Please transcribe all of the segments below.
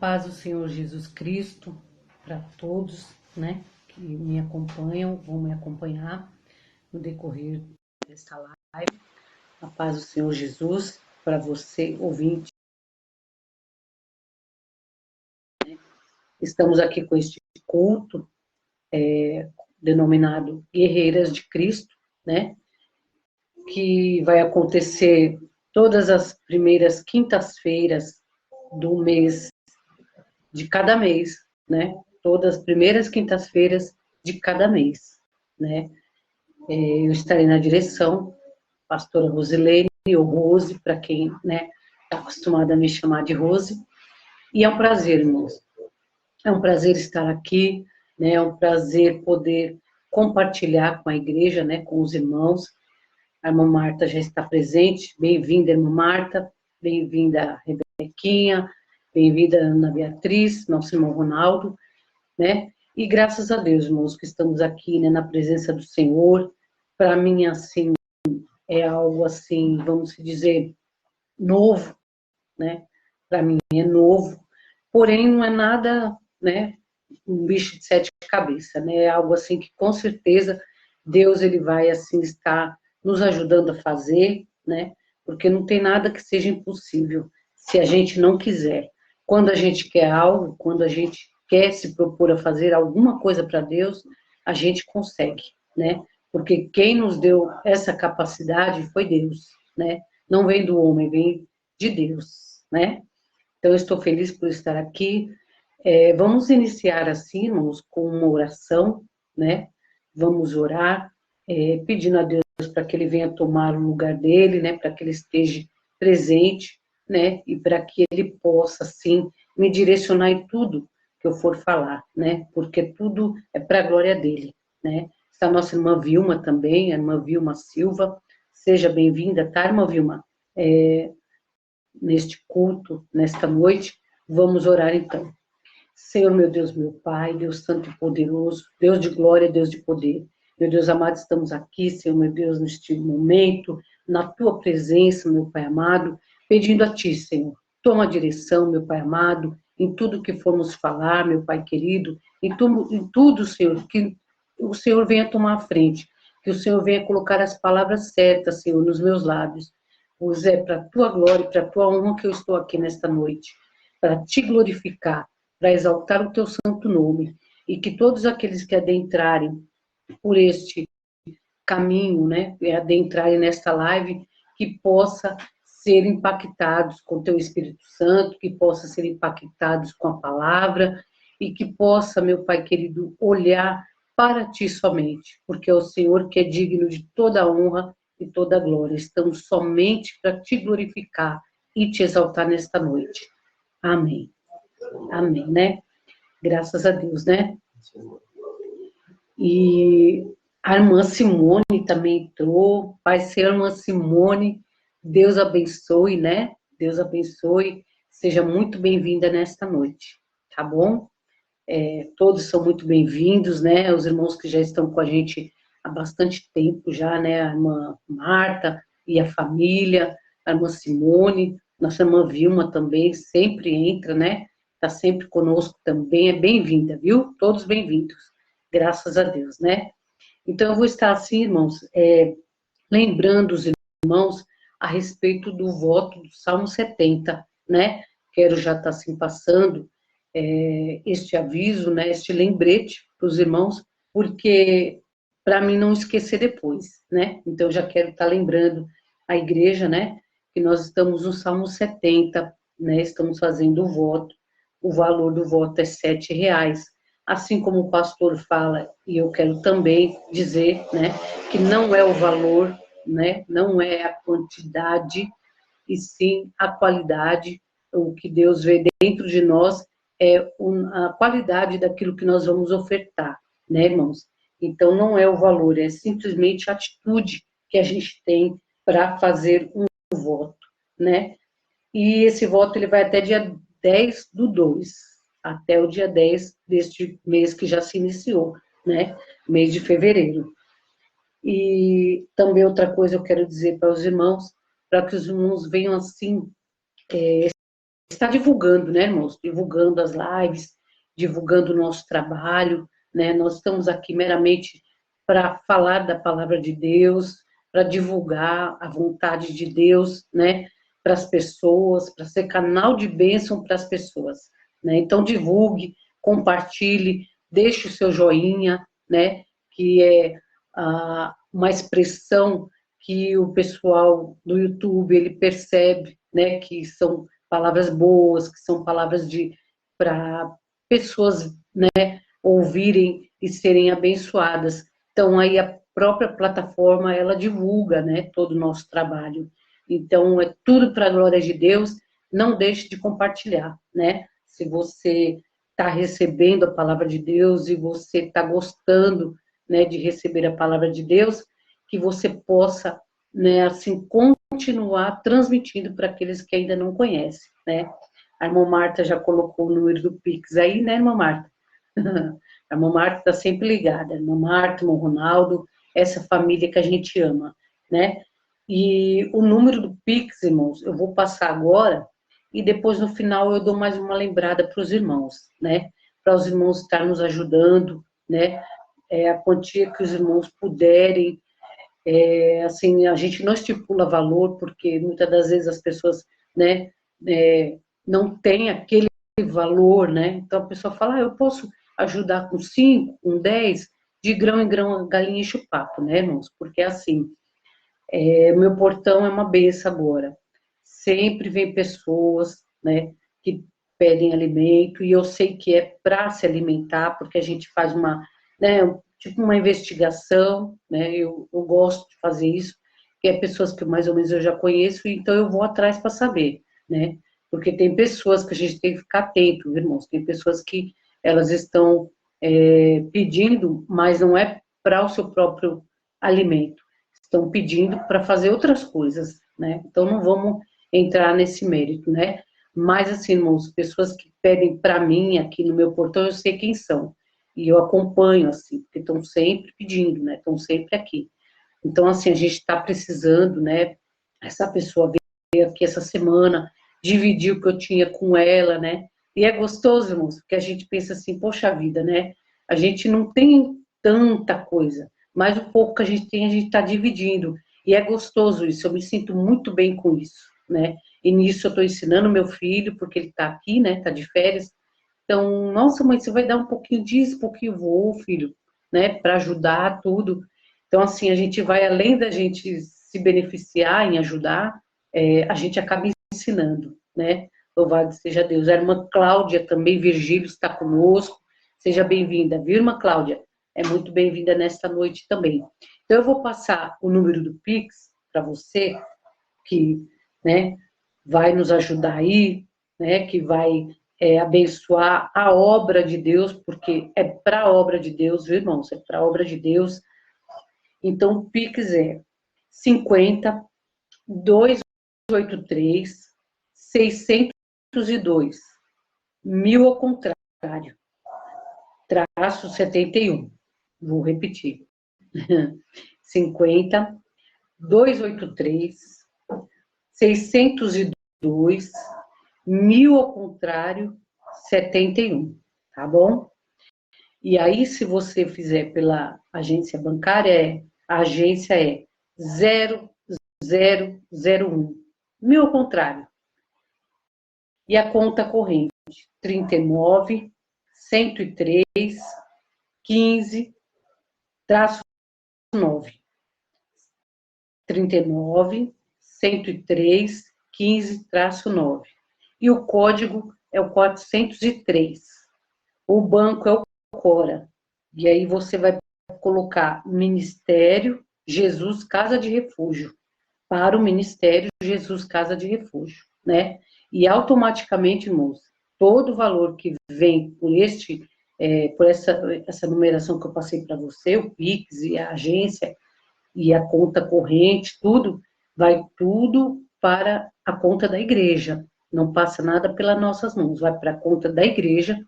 paz do Senhor Jesus Cristo para todos, né, que me acompanham, vão me acompanhar no decorrer desta live. A paz do Senhor Jesus para você, ouvinte. Estamos aqui com este culto denominado Guerreiras de Cristo, né, que vai acontecer todas as primeiras quintas-feiras do mês, de cada mês, né? Todas as primeiras quintas-feiras de cada mês, né? Eu estarei na direção, pastora Rosilene, ou Rose, para quem, né, está acostumado a me chamar de Rose. E é um prazer, irmãos. É um prazer estar aqui, né? É um prazer poder compartilhar com a igreja, né, com os irmãos. A irmã Marta já está presente. Bem-vinda, irmã Marta. Bem-vinda, Rebequinha. Bem-vinda, Ana Beatriz, nosso irmão Ronaldo, né? E graças a Deus, irmãos, que estamos aqui, né, na presença do Senhor. Para mim, assim, é algo assim, vamos dizer, novo, né? Para mim é novo, porém não é nada, né, um bicho de sete cabeças, né? É algo assim que com certeza Deus ele vai assim estar nos ajudando a fazer, né? Porque não tem nada que seja impossível se a gente não quiser. Quando a gente quer algo, quando a gente quer se propor a fazer alguma coisa para Deus, a gente consegue, né? Porque quem nos deu essa capacidade foi Deus, né? Não vem do homem, vem de Deus, né? Então, eu estou feliz por estar aqui. Vamos iniciar assim, irmãos, com uma oração, né? Vamos orar, pedindo a Deus para que Ele venha tomar o lugar dele, né? Para que Ele esteja presente, né? E para que Ele possa, assim, me direcionar em tudo que eu for falar, né? Porque tudo é para a glória dele, né? Está a nossa irmã Vilma também, a irmã Vilma Silva. Seja bem-vinda, tá, irmã Vilma? Neste culto, nesta noite, vamos orar então. Senhor, meu Deus, meu Pai, Deus santo e poderoso, Deus de glória, Deus de poder. Meu Deus amado, estamos aqui, Senhor, meu Deus, neste momento, na Tua presença, meu Pai amado, pedindo a Ti, Senhor, toma a direção, meu Pai amado, em tudo que formos falar, meu Pai querido, em tudo, Senhor, que o Senhor venha tomar a frente, que o Senhor venha colocar as palavras certas, Senhor, nos meus lábios, pois é para a Tua glória e para a Tua honra que eu estou aqui nesta noite, para Te glorificar, para exaltar o Teu santo nome, e que todos aqueles que adentrarem por este caminho, né, adentrarem nesta live, que possa ser impactados com o Teu Espírito Santo, que possa ser impactados com a palavra, e que possa, meu Pai querido, olhar para Ti somente, porque é o Senhor que é digno de toda a honra e toda a glória. Estamos somente para Te glorificar e Te exaltar nesta noite. Amém. Amém, né? Graças a Deus, né? E a irmã Simone também entrou. Vai ser a irmã Simone. Deus abençoe, né? Deus abençoe. Seja muito bem-vinda nesta noite, tá bom? Todos são muito bem-vindos, né? Os irmãos que já estão com a gente há bastante tempo já, né? A irmã Marta e a família, a irmã Simone, nossa irmã Vilma também sempre entra, né? Está sempre conosco também, é bem-vinda, viu? Todos bem-vindos, graças a Deus, né? Então, eu vou estar assim, irmãos, lembrando os irmãos a respeito do voto do Salmo 70, né? Quero já estar assim passando este aviso, né? Este lembrete para os irmãos, porque para mim não esquecer depois, né? Então, eu já quero estar lembrando a igreja, né? Que nós estamos no Salmo 70, né? Estamos fazendo o voto. O valor do voto é R$7. Assim como o pastor fala, e eu quero também dizer, né, que não é o valor, né, não é a quantidade, e sim a qualidade. O que Deus vê dentro de nós é a qualidade daquilo que nós vamos ofertar, né, irmãos? Então, não é o valor, é simplesmente a atitude que a gente tem para fazer um voto, né? E esse voto ele vai até dia 10/2, até o dia 10 deste mês que já se iniciou, né? Mês de fevereiro. E também outra coisa eu quero dizer para os irmãos, para que os irmãos venham assim, está divulgando, né, irmãos? Divulgando as lives, divulgando o nosso trabalho, né? Nós estamos aqui meramente para falar da palavra de Deus, para divulgar a vontade de Deus, né? Para as pessoas, para ser canal de bênção para as pessoas, né? Então, divulgue, compartilhe, deixe o seu joinha, né? Que é uma expressão que o pessoal do YouTube, ele percebe, né? Que são palavras boas, que são palavras para pessoas, né, ouvirem e serem abençoadas. Então, aí a própria plataforma, ela divulga, né, todo o nosso trabalho. Então, é tudo para a glória de Deus, não deixe de compartilhar, né? Se você está recebendo a palavra de Deus e você está gostando, né, de receber a palavra de Deus, que você possa, né, assim, continuar transmitindo para aqueles que ainda não conhecem, né? A irmã Marta já colocou o número do Pix aí, né, irmã Marta? A irmã Marta está sempre ligada, a irmã Marta, o irmão Ronaldo, essa família que a gente ama, né? E o número do Pix, irmãos, eu vou passar agora e depois no final eu dou mais uma lembrada para os irmãos, né? Para os irmãos estar nos ajudando, né? A quantia que os irmãos puderem, assim, a gente não estipula valor, porque muitas das vezes as pessoas, né, não têm aquele valor, né? Então a pessoa fala, eu posso ajudar com 5, com 10, de grão em grão a galinha enche o papo, né, irmãos? Porque assim, o meu portão é uma benção agora. Sempre vem pessoas, né, que pedem alimento, e eu sei que é para se alimentar, porque a gente faz uma, né, tipo uma investigação, né, eu gosto de fazer isso, que é pessoas que mais ou menos eu já conheço, então eu vou atrás para saber, né, porque tem pessoas que a gente tem que ficar atento, irmãos, tem pessoas que elas estão pedindo, mas não é para o seu próprio alimento, estão pedindo para fazer outras coisas, né? Então não vamos entrar nesse mérito, né? Mas assim, irmãos, pessoas que pedem para mim aqui no meu portão, eu sei quem são. E eu acompanho, assim, porque estão sempre pedindo, né? Estão sempre aqui. Então, assim, a gente está precisando, né? Essa pessoa veio aqui essa semana, dividir o que eu tinha com ela, né? E é gostoso, irmãos, porque a gente pensa assim, poxa vida, né? A gente não tem tanta coisa, mas o pouco que a gente está dividindo. E é gostoso isso, eu me sinto muito bem com isso, né? E nisso eu estou ensinando meu filho, porque ele está aqui, né? Está de férias. Então, nossa, mãe, você vai dar um pouquinho disso, um pouquinho vou, filho, né? Para ajudar tudo. Então, assim, a gente vai, além da gente se beneficiar em ajudar, a gente acaba ensinando, né? Louvado seja Deus. A irmã Cláudia também, Virgílio, está conosco. Seja bem-vinda, viu, irmã Cláudia? É muito bem-vinda nesta noite também. Então, eu vou passar o número do Pix para você, que, né, vai nos ajudar aí, né, que vai abençoar a obra de Deus, porque é para a obra de Deus, viu, irmãos? É para a obra de Deus. Então, o Pix é 50 283 602 1000 ao contrário, traço 71. Vou repetir. 50 283 602 1000 ao contrário 71, tá bom? E aí, se você fizer pela agência bancária, a agência é 0001. 1000 ao contrário. E a conta corrente, 39 103 15 traço 9. 39 103 15 traço 9. E o código é o 403. O banco é o Cora. E aí você vai colocar Ministério Jesus Casa de Refúgio, para o Ministério Jesus Casa de Refúgio, né? E automaticamente, irmãos, todo o valor que vem por essa numeração que eu passei para você, o Pix e a agência e a conta corrente, tudo, vai tudo para a conta da igreja. Não passa nada pelas nossas mãos, vai para a conta da igreja.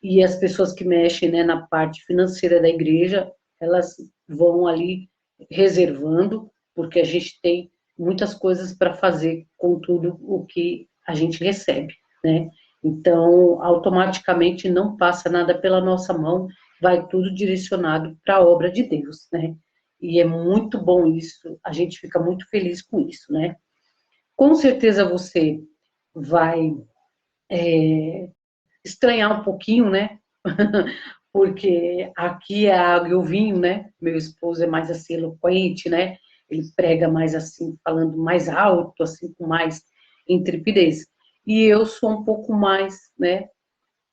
E as pessoas que mexem, né, na parte financeira da igreja, elas vão ali reservando, porque a gente tem muitas coisas para fazer com tudo o que a gente recebe, né? Então, automaticamente não passa nada pela nossa mão, vai tudo direcionado para a obra de Deus, né? E é muito bom isso, a gente fica muito feliz com isso, né? Com certeza você vai estranhar um pouquinho, né? Porque aqui é a água e o vinho, né? Meu esposo é mais assim eloquente, né? Ele prega mais assim, falando mais alto, assim, com mais intrepidez. E eu sou um pouco mais, né?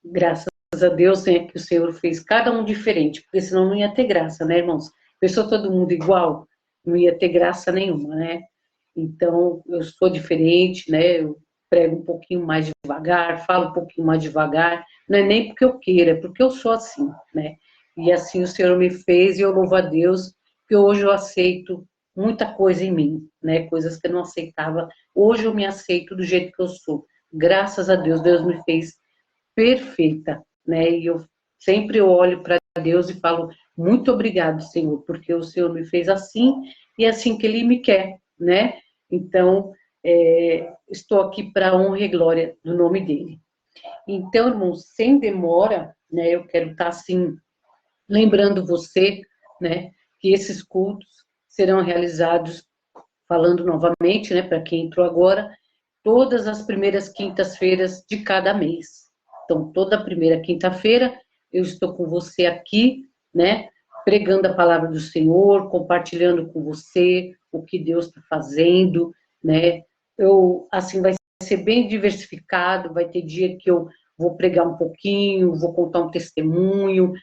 Graças a Deus, né, que o Senhor fez cada um diferente, porque senão não ia ter graça, né, irmãos? Pensou todo mundo igual, não ia ter graça nenhuma, né? Então, eu sou diferente, né? Eu prego um pouquinho mais devagar, falo um pouquinho mais devagar, não é nem porque eu queira, é porque eu sou assim, né? E assim o Senhor me fez e eu louvo a Deus, que hoje eu aceito muita coisa em mim, né? Coisas que eu não aceitava. Hoje eu me aceito do jeito que eu sou. Graças a Deus, Deus me fez perfeita, né? E eu sempre olho para Deus e falo, muito obrigado, Senhor, porque o Senhor me fez assim e é assim que Ele me quer, né? Então, estou aqui para a honra e glória do nome dEle. Então, irmãos, sem demora, né? Eu quero estar assim, lembrando você, né? Que esses cultos serão realizados, falando novamente, né? Para quem entrou agora, todas as primeiras quintas-feiras de cada mês. Então, toda primeira quinta-feira, eu estou com você aqui, né, pregando a palavra do Senhor, compartilhando com você o que Deus está fazendo, né, assim, vai ser bem diversificado, vai ter dia que eu vou pregar um pouquinho, vou contar um testemunho,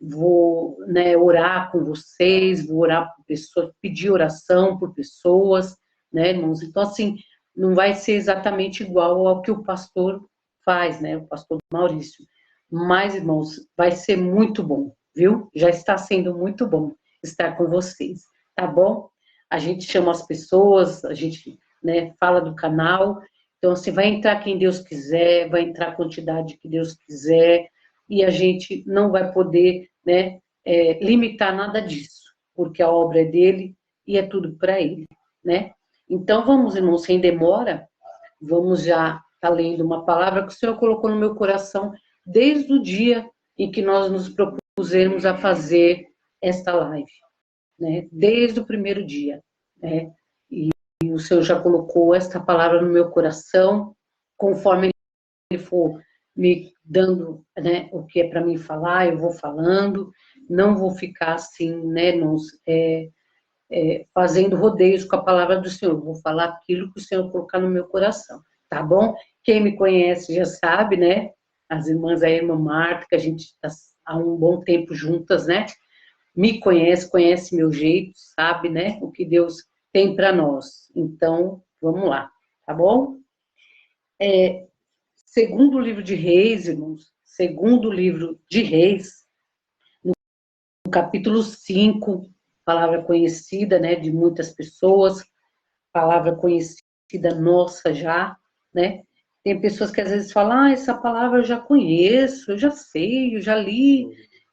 vou, né, orar com vocês, vou orar por pessoas, pedir oração por pessoas, né, irmãos? Então, assim, não vai ser exatamente igual ao que o pastor faz, né? O pastor Maurício. Mas, irmãos, vai ser muito bom, viu? Já está sendo muito bom estar com vocês, tá bom? A gente chama as pessoas, a gente, né, fala do canal. Então, assim, vai entrar quem Deus quiser, vai entrar a quantidade que Deus quiser, e a gente não vai poder, né, limitar nada disso, porque a obra é dele e é tudo para ele, né? Então, vamos, irmãos, sem demora, vamos já estar lendo uma palavra que o Senhor colocou no meu coração desde o dia em que nós nos propusemos a fazer esta live, né? Desde o primeiro dia, né? E o Senhor já colocou esta palavra no meu coração, conforme Ele for me dando, né, o que é para mim falar, eu vou falando, não vou ficar assim, né, irmãos, fazendo rodeios com a palavra do Senhor. Vou falar aquilo que o Senhor colocar no meu coração, tá bom? Quem me conhece já sabe, né? As irmãs, a irmã Marta, que a gente está há um bom tempo juntas, né? Me conhece, conhece meu jeito, sabe, né? O que Deus tem para nós. Então, vamos lá, tá bom? Segundo livro de Reis, irmãos, segundo livro de Reis, no capítulo 5, palavra conhecida, né, de muitas pessoas, palavra conhecida nossa já, né? Tem pessoas que às vezes falam, essa palavra eu já conheço, eu já sei, eu já li,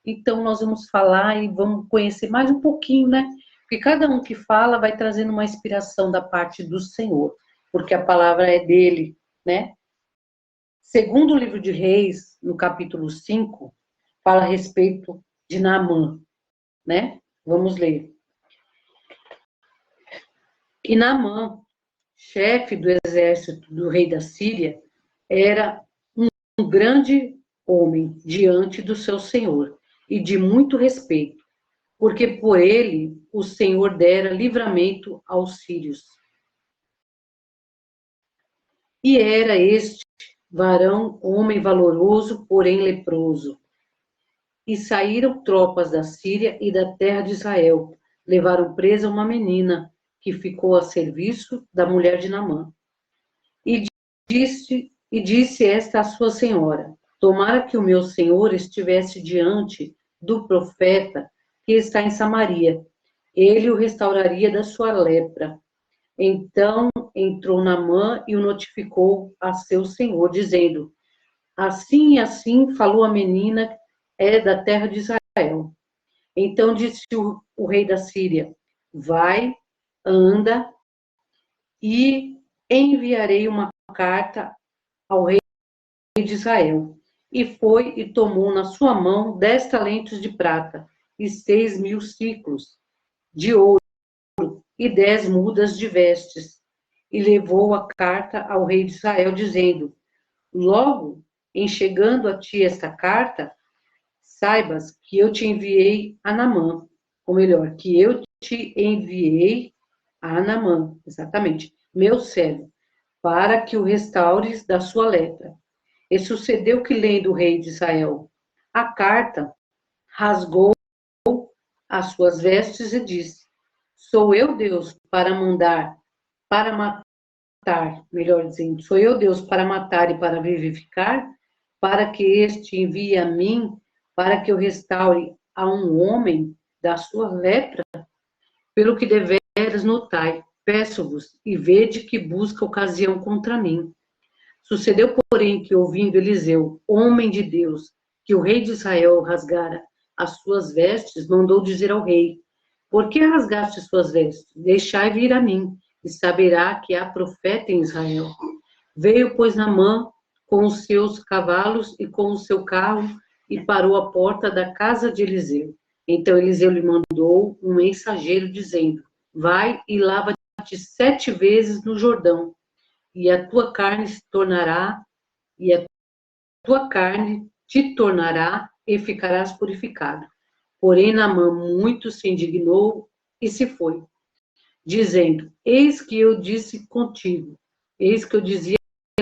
então nós vamos falar e vamos conhecer mais um pouquinho, né? Porque cada um que fala vai trazendo uma inspiração da parte do Senhor, porque a palavra é dele, né? Segundo o livro de Reis, no capítulo 5, fala a respeito de Naamã, né? Vamos ler. E Naamã, chefe do exército do rei da Síria, era um grande homem diante do seu senhor e de muito respeito, porque por ele o Senhor dera livramento aos sírios. E era este varão homem valoroso, porém leproso. E saíram tropas da Síria e da terra de Israel, levaram presa uma menina que ficou a serviço da mulher de Naamã. E disse esta à sua senhora: tomara que o meu senhor estivesse diante do profeta que está em Samaria. Ele o restauraria da sua lepra. Então entrou Naamã e o notificou a seu senhor, dizendo: assim e assim falou a menina, é da terra de Israel. Então disse o rei da Síria: vai, anda, e enviarei uma carta ao rei de Israel. E foi e tomou na sua mão 10 talentos de prata e 6.000 ciclos de ouro e 10 mudas de vestes. E levou a carta ao rei de Israel, dizendo: logo em chegando a ti esta carta, saibas que eu te enviei a Naamã, ou melhor, que eu te enviei a Naamã, exatamente, meu servo, para que o restaures da sua lepra. E sucedeu que, lendo o rei de Israel a carta, rasgou as suas vestes e disse: sou eu Deus para mandar, para matar, melhor dizendo, sou eu Deus para matar e para vivificar, para que este envie a mim, para que eu restaure a um homem da sua lepra? Pelo que deveras notai, peço-vos, e vede que busca ocasião contra mim. Sucedeu, porém, que, ouvindo Eliseu, homem de Deus, que o rei de Israel rasgara as suas vestes, mandou dizer ao rei: por que rasgaste suas vestes? Deixai vir a mim, e saberá que há profeta em Israel. Veio, pois, Naamã com os seus cavalos e com o seu carro, e parou à porta da casa de Eliseu. Então Eliseu lhe mandou um mensageiro, dizendo: vai e lava-te 7 vezes no Jordão, e a tua carne se tornará, e a tua carne te tornará, e ficarás purificado. Porém, Naamã muito se indignou e se foi, dizendo: eis que eu disse contigo, eis que eu dizia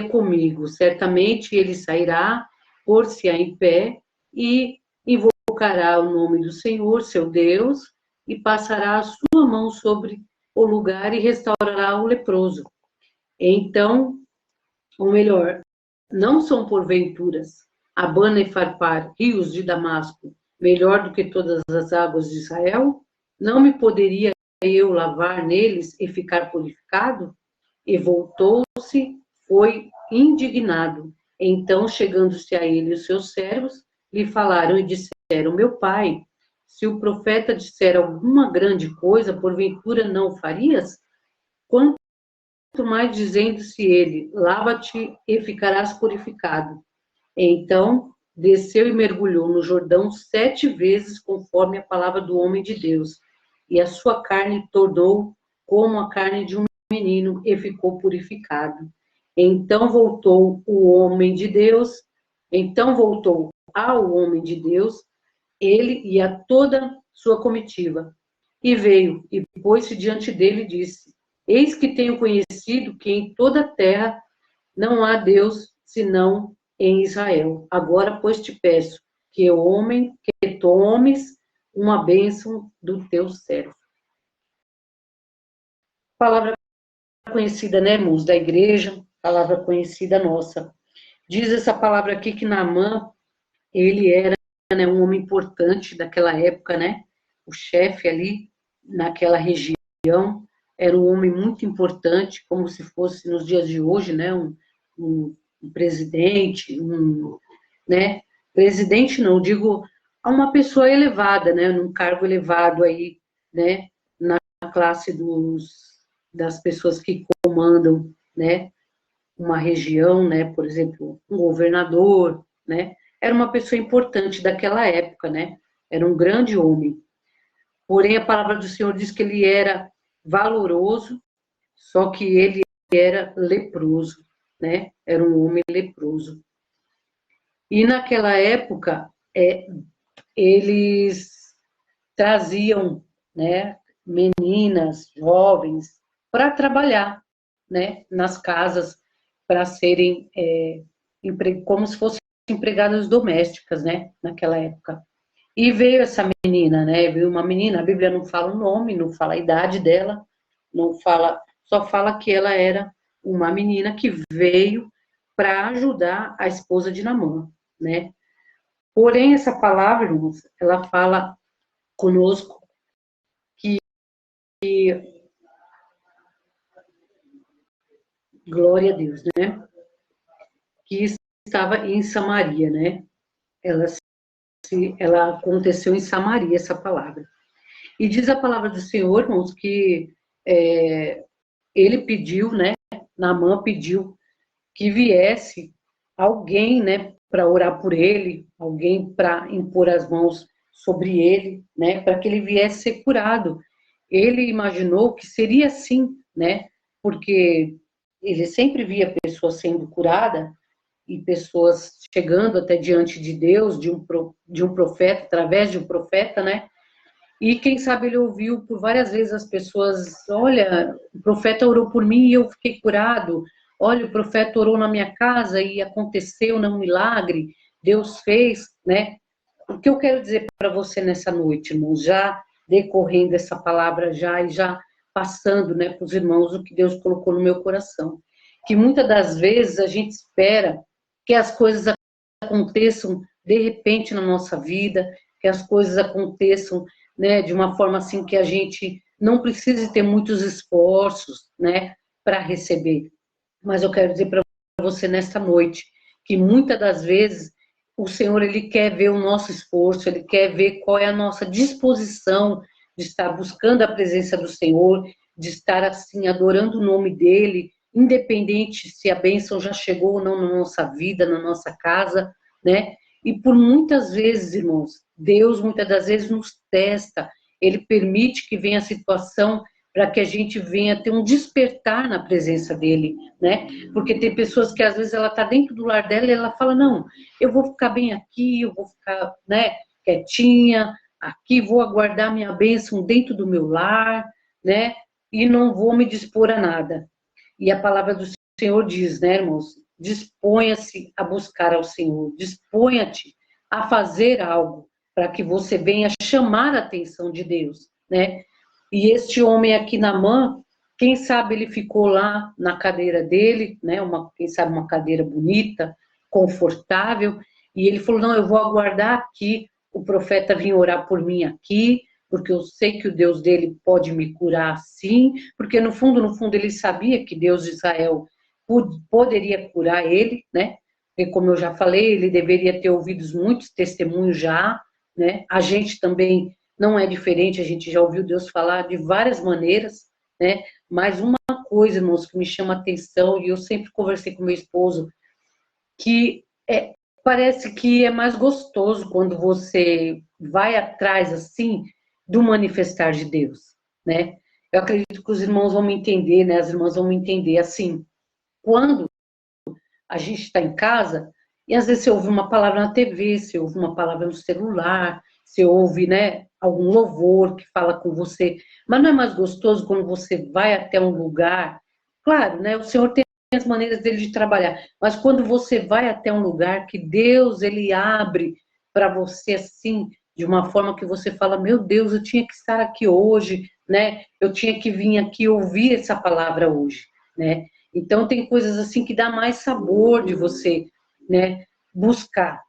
comigo, certamente ele sairá, pôr-se-á em pé e invocará o nome do Senhor, seu Deus, e passará a sua mão sobre o lugar e restaurará o leproso. Então, ou melhor, não são porventuras Abana e Farpar, rios de Damasco, melhor do que todas as águas de Israel? Não me poderia eu lavar neles e ficar purificado? E voltou-se, foi indignado. Então, chegando-se a ele os seus servos, lhe falaram e disseram: meu pai, se o profeta disser alguma grande coisa, porventura não o farias? Quanto mais dizendo-se ele: lava-te e ficarás purificado. Então, desceu e mergulhou no Jordão 7 vezes, conforme a palavra do homem de Deus. E a sua carne tornou como a carne de um menino, e ficou purificado. Então voltou ao homem de Deus, ele e a toda sua comitiva. E veio, e pôs-se diante dele e disse: eis que tenho conhecido que em toda a terra não há Deus senão em Israel. Agora, pois, te peço que tomes uma bênção do teu servo. Palavra conhecida, né, irmãos, da igreja, palavra conhecida nossa. Diz essa palavra aqui que Naamã, ele era, né, um homem importante daquela época, né, o chefe ali naquela região, era um homem muito importante, como se fosse nos dias de hoje, né, um presidente, né, presidente não, digo, a uma pessoa elevada, né, num cargo elevado aí, né, na classe das pessoas que comandam, né, uma região, né, por exemplo, um governador, né, era uma pessoa importante daquela época, né, era um grande homem. Porém, a palavra do Senhor diz que ele era valoroso, só que ele era leproso, né, era um homem leproso. E naquela época, eles traziam, né, meninas, jovens, para trabalhar, né, nas casas, para serem como se fossem empregadas domésticas, né, naquela época. E veio essa menina, né, veio uma menina, a Bíblia não fala o nome, não fala a idade dela, não fala, só fala que ela era uma menina que veio para ajudar a esposa de Naamã, né. Porém, essa palavra, irmãos, ela fala conosco que, glória a Deus, né, que estava em Samaria, né, ela aconteceu em Samaria, essa palavra. E diz a palavra do Senhor, irmãos, que ele pediu, né, Naamã pediu que viesse alguém, né, para orar por ele, alguém para impor as mãos sobre ele, né, para que ele viesse ser curado. Ele imaginou que seria assim, né, porque ele sempre via pessoas sendo curadas e pessoas chegando até diante de Deus, de um profeta, através de um profeta, né, e quem sabe ele ouviu por várias vezes as pessoas, olha, o profeta orou por mim e eu fiquei curado. Olha, o profeta orou na minha casa e aconteceu um milagre. Deus fez, né? O que eu quero dizer para você nessa noite, irmãos, já decorrendo essa palavra já e já passando, né, para os irmãos o que Deus colocou no meu coração, que muitas das vezes a gente espera que as coisas aconteçam de repente na nossa vida, que as coisas aconteçam, né, de uma forma assim que a gente não precise ter muitos esforços, né, para receber. Mas eu quero dizer para você nesta noite que muitas das vezes o Senhor ele quer ver o nosso esforço, ele quer ver qual é a nossa disposição de estar buscando a presença do Senhor, de estar assim adorando o nome dele, independente se a bênção já chegou ou não na nossa vida, na nossa casa, né? E por muitas vezes, irmãos, Deus muitas das vezes nos testa, ele permite que venha a situação para que a gente venha ter um despertar na presença dele, né? Porque tem pessoas que às vezes ela está dentro do lar dela e ela fala, não, eu vou ficar bem aqui, eu vou ficar, né, quietinha, aqui vou aguardar minha bênção dentro do meu lar, né? E não vou me dispor a nada. E a palavra do Senhor diz, né, irmãos? Disponha-se a buscar ao Senhor, disponha-te a fazer algo para que você venha chamar a atenção de Deus, né? E este homem aqui, Naamã, quem sabe ele ficou lá na cadeira dele, né? Quem sabe uma cadeira bonita, confortável, e ele falou, não, eu vou aguardar aqui, o profeta vir orar por mim aqui, porque eu sei que o Deus dele pode me curar sim, porque no fundo ele sabia que Deus de Israel poderia curar ele, né? E como eu já falei, ele deveria ter ouvido muitos testemunhos já, né? A gente também não é diferente, a gente já ouviu Deus falar de várias maneiras, né? Mas uma coisa, irmãos, que me chama a atenção, e eu sempre conversei com meu esposo, que parece que é mais gostoso quando você vai atrás, assim, do manifestar de Deus, né? Eu acredito que os irmãos vão me entender, né? As irmãs vão me entender, assim, quando a gente está em casa, e às vezes você ouve uma palavra na TV, você ouve uma palavra no celular, você ouve, né, algum louvor que fala com você, mas não é mais gostoso quando você vai até um lugar, claro, né, o Senhor tem as maneiras dele de trabalhar, mas quando você vai até um lugar que Deus, ele abre para você assim, de uma forma que você fala, meu Deus, eu tinha que estar aqui hoje, né, eu tinha que vir aqui ouvir essa palavra hoje, né, então tem coisas assim que dá mais sabor de você, né, buscar.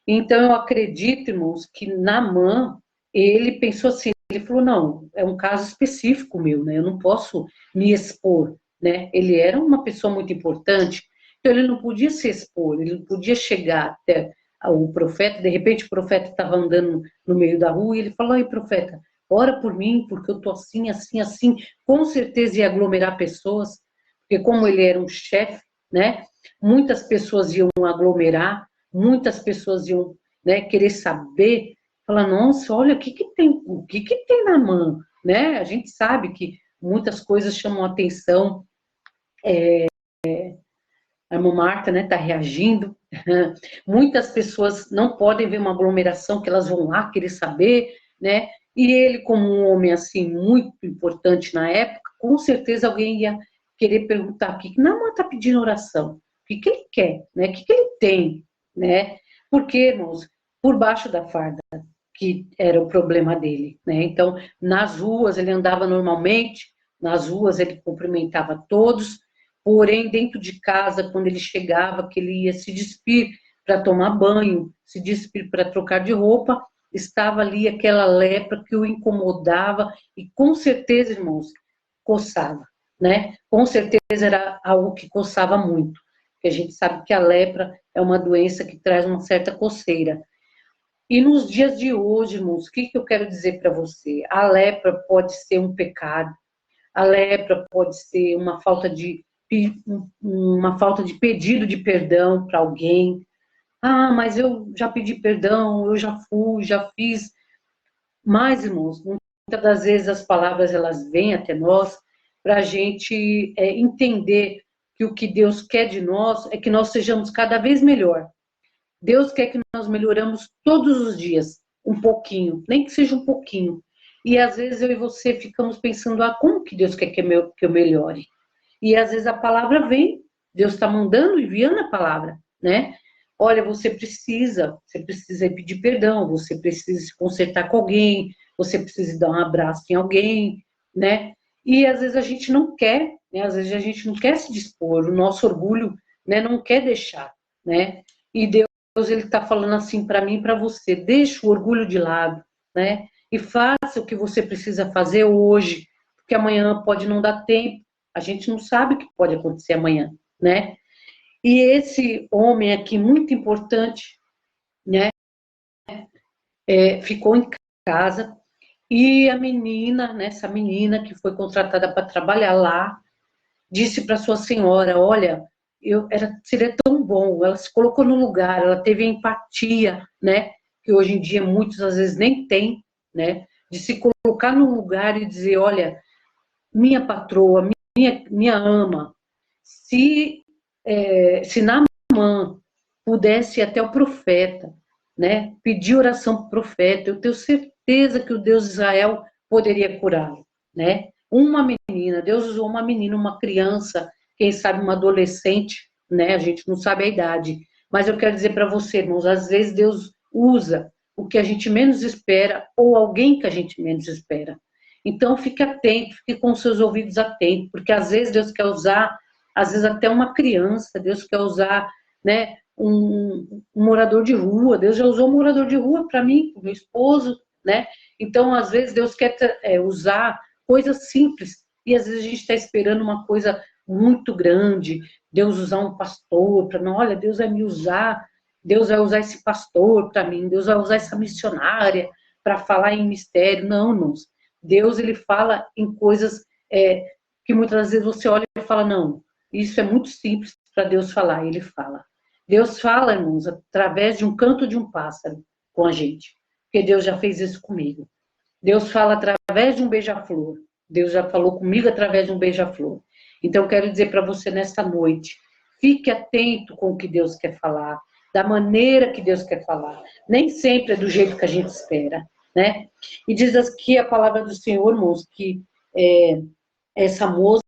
Então eu acredito, irmãos, que Naamã, ele pensou assim, ele falou, não, é um caso específico meu, né, eu não posso me expor, né, ele era uma pessoa muito importante, então ele não podia se expor, ele não podia chegar até o profeta, de repente o profeta estava andando no meio da rua e ele falou, ai profeta, ora por mim, porque eu tô assim, assim, assim, com certeza ia aglomerar pessoas, porque como ele era um chefe, né, muitas pessoas iam aglomerar, muitas pessoas iam, né, querer saber, falar, nossa, olha, o que que tem na mão, né? A gente sabe que muitas coisas chamam atenção, a irmã Marta, né, tá reagindo, muitas pessoas não podem ver uma aglomeração que elas vão lá querer saber, né? E ele, como um homem assim muito importante na época, com certeza alguém ia querer perguntar o que Naamã está pedindo oração, o que que ele quer, né? O que que ele tem, né? Porque, irmãos, por baixo da farda, que era o problema dele, né? Então, nas ruas ele andava normalmente, nas ruas ele cumprimentava todos, porém dentro de casa, quando ele chegava, que ele ia se despir para tomar banho, se despir para trocar de roupa, estava ali aquela lepra que o incomodava e com certeza, irmãos, coçava, né? Com certeza era algo que coçava muito, porque a gente sabe que a lepra é uma doença que traz uma certa coceira. E nos dias de hoje, irmãos, o que eu quero dizer para você? A lepra pode ser um pecado, a lepra pode ser uma falta de uma falta de pedido de perdão para alguém. Ah, mas eu já pedi perdão, eu já fui, já fiz. Mas, irmãos, muitas das vezes as palavras elas vêm até nós para a gente entender que o que Deus quer de nós é que nós sejamos cada vez melhor. Deus quer que nós melhoramos todos os dias, um pouquinho, nem que seja um pouquinho. E às vezes eu e você ficamos pensando, ah, como que Deus quer que eu melhore? E às vezes a palavra vem, Deus está mandando, enviando a palavra, né? Olha, você precisa pedir perdão, você precisa se consertar com alguém, você precisa dar um abraço em alguém, né? E às vezes a gente não quer, né? Às vezes a gente não quer se dispor, o nosso orgulho, né, não quer deixar, né? E Deus, ele está falando assim para mim e para você, deixa o orgulho de lado, né? E faça o que você precisa fazer hoje, porque amanhã pode não dar tempo, a gente não sabe o que pode acontecer amanhã, né? E esse homem aqui, muito importante, né? Ficou em casa e a menina, né, essa menina que foi contratada para trabalhar lá, disse para sua senhora, olha, seria tão bom, ela se colocou no lugar, ela teve empatia, né? Que hoje em dia muitos às vezes nem tem, né? De se colocar no lugar e dizer, olha, minha patroa, minha ama, se Naamã pudesse ir até o profeta, né, pedir oração para o profeta, eu tenho certeza que o Deus de Israel poderia curá-lo, né? Uma menina, Deus usou uma menina, uma criança, quem sabe uma adolescente, né? A gente não sabe a idade, mas eu quero dizer para você, irmãos, às vezes Deus usa o que a gente menos espera ou alguém que a gente menos espera. Então, fique atento, fique com seus ouvidos atentos, porque às vezes Deus quer usar, às vezes até uma criança, Deus quer usar, né, um morador de rua, Deus já usou um morador de rua para mim, para o meu esposo, né? Então, às vezes, Deus quer usar coisas simples, e às vezes a gente está esperando uma coisa muito grande, Deus usar um pastor para não, olha, Deus vai me usar, Deus vai usar esse pastor para mim, Deus vai usar essa missionária para falar em mistério. Não, irmãos. Deus, ele fala em coisas que muitas vezes você olha e fala, não, isso é muito simples para Deus falar, e ele fala. Deus fala, irmãos, através de um canto de um pássaro com a gente, porque Deus já fez isso comigo. Deus fala através de um beija-flor. Deus já falou comigo através de um beija-flor. Então, eu quero dizer para você nesta noite, fique atento com o que Deus quer falar, da maneira que Deus quer falar. Nem sempre é do jeito que a gente espera, né? E diz aqui a palavra do Senhor, irmãos, que essa moça,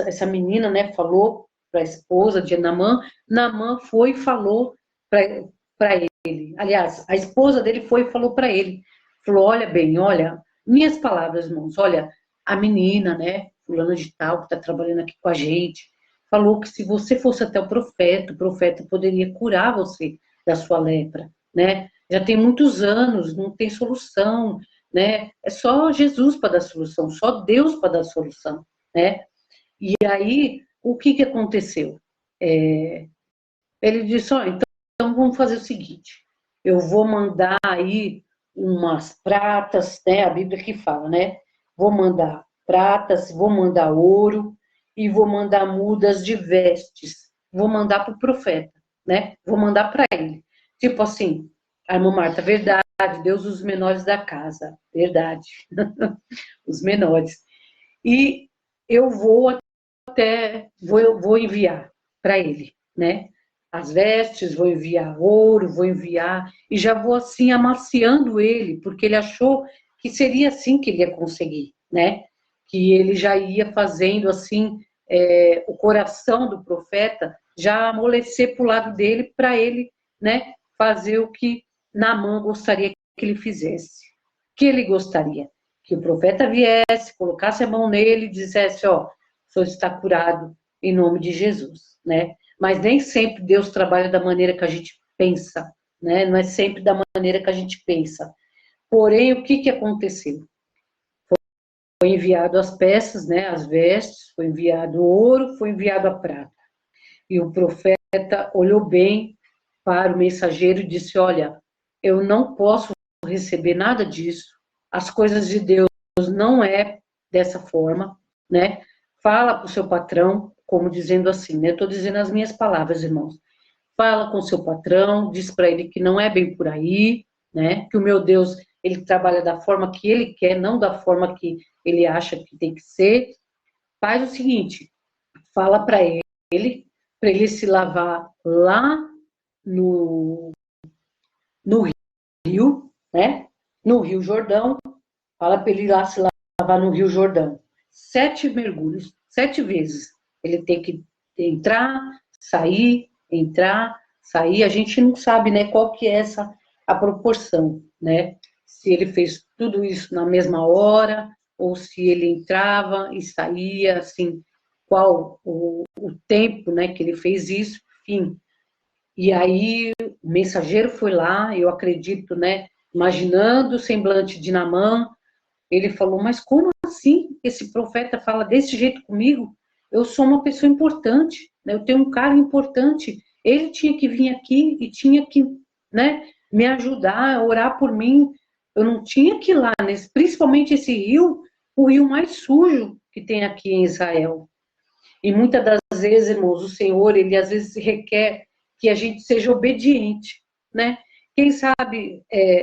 essa menina, né, falou para a esposa de Naamã, Naamã foi e falou para ele. Aliás, a esposa dele foi e falou para ele. Falou, olha bem, olha, minhas palavras, irmãos, olha, a menina, né, fulana de tal, que está trabalhando aqui com a gente, falou que se você fosse até o profeta poderia curar você da sua lepra, né? Já tem muitos anos, não tem solução, né? É só Jesus para dar solução, só Deus para dar solução, né? E aí, o que aconteceu? Ele disse, ó, então vamos fazer o seguinte, eu vou mandar aí umas pratas, né? A Bíblia que fala, né? Vou mandar pratas, vou mandar ouro e vou mandar mudas de vestes. Vou mandar para o profeta, né? Vou mandar para ele. Tipo assim, a irmã Marta, verdade, Deus os menores da casa, verdade. Os menores. E eu vou enviar para ele, né? As vestes, vou enviar ouro, vou enviar, e já vou assim amaciando ele, porque ele achou que seria assim que ele ia conseguir, né? Que ele já ia fazendo assim, o coração do profeta já amolecer para o lado dele, para ele, né, fazer o que Naamã gostaria que ele fizesse. Que ele gostaria? Que o profeta viesse, colocasse a mão nele e dissesse, ó, o senhor está curado em nome de Jesus, né? Mas nem sempre Deus trabalha da maneira que a gente pensa, né? Não é sempre da maneira que a gente pensa. Porém, o que aconteceu? Foi enviado as peças, né? As vestes, foi enviado o ouro, foi enviado a prata. E o profeta olhou bem para o mensageiro e disse, olha, eu não posso receber nada disso. As coisas de Deus não é dessa forma, né? Fala para o seu patrão como dizendo assim, né? Estou dizendo as minhas palavras, irmãos. Fala com seu patrão, diz para ele que não é bem por aí, né? Que o meu Deus, ele trabalha da forma que ele quer, não da forma que ele acha que tem que ser. Faz o seguinte, fala para ele se lavar lá no, no rio, né? No Rio Jordão, fala para ele ir lá se lavar no Rio Jordão. 7 mergulhos, 7 vezes. Ele tem que entrar, sair, entrar, sair. A gente não sabe, né, qual que é a proporção, né? Se ele fez tudo isso na mesma hora, ou se ele entrava e saía, assim, qual o tempo, né, que ele fez isso, enfim. E aí o mensageiro foi lá, eu acredito, né, imaginando o semblante de Naamã, ele falou, mas como assim esse profeta fala desse jeito comigo? Eu sou uma pessoa importante, né? Eu tenho um cargo importante. Ele tinha que vir aqui e tinha que, né, me ajudar, orar por mim. Eu não tinha que ir lá, principalmente esse rio, o rio mais sujo que tem aqui em Israel. E muitas das vezes, irmãos, o Senhor, ele às vezes requer que a gente seja obediente, né? Quem sabe,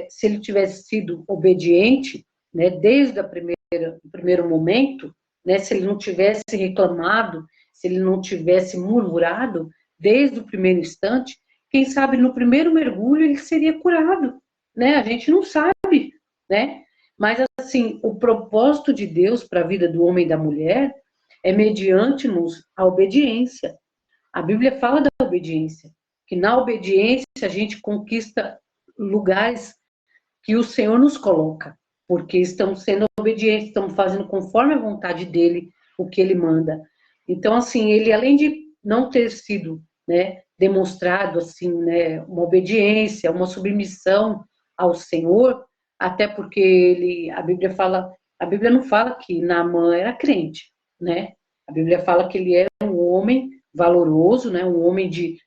se ele tivesse sido obediente, né, desde o primeiro momento, né, se ele não tivesse reclamado, se ele não tivesse murmurado, desde o primeiro instante, quem sabe no primeiro mergulho ele seria curado, né? A gente não sabe, né? Mas, assim, o propósito de Deus para a vida do homem e da mulher é mediante-nos a obediência. A Bíblia fala da obediência, que na obediência a gente conquista lugares que o Senhor nos coloca, porque estamos sendo obedientes, estamos fazendo conforme a vontade dele, o que ele manda. Então, assim, ele, além de não ter sido, né, demonstrado, assim, né, uma obediência, uma submissão ao Senhor, até porque a Bíblia não fala que Naamã era crente, né? A Bíblia fala que ele era um homem valoroso, né, um homem de,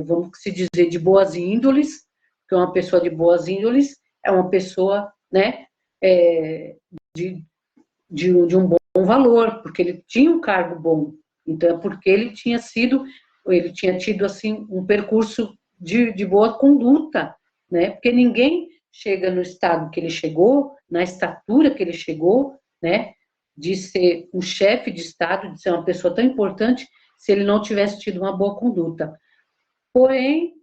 vamos se dizer, de boas índoles, que uma pessoa de boas índoles é uma pessoa, né, de um bom valor, porque ele tinha um cargo bom. Então, é porque ele tinha tido, assim, um percurso de boa conduta, né? Porque ninguém chega no estado que ele chegou, na estatura que ele chegou, né? De ser um chefe de estado, de ser uma pessoa tão importante, se ele não tivesse tido uma boa conduta. Porém,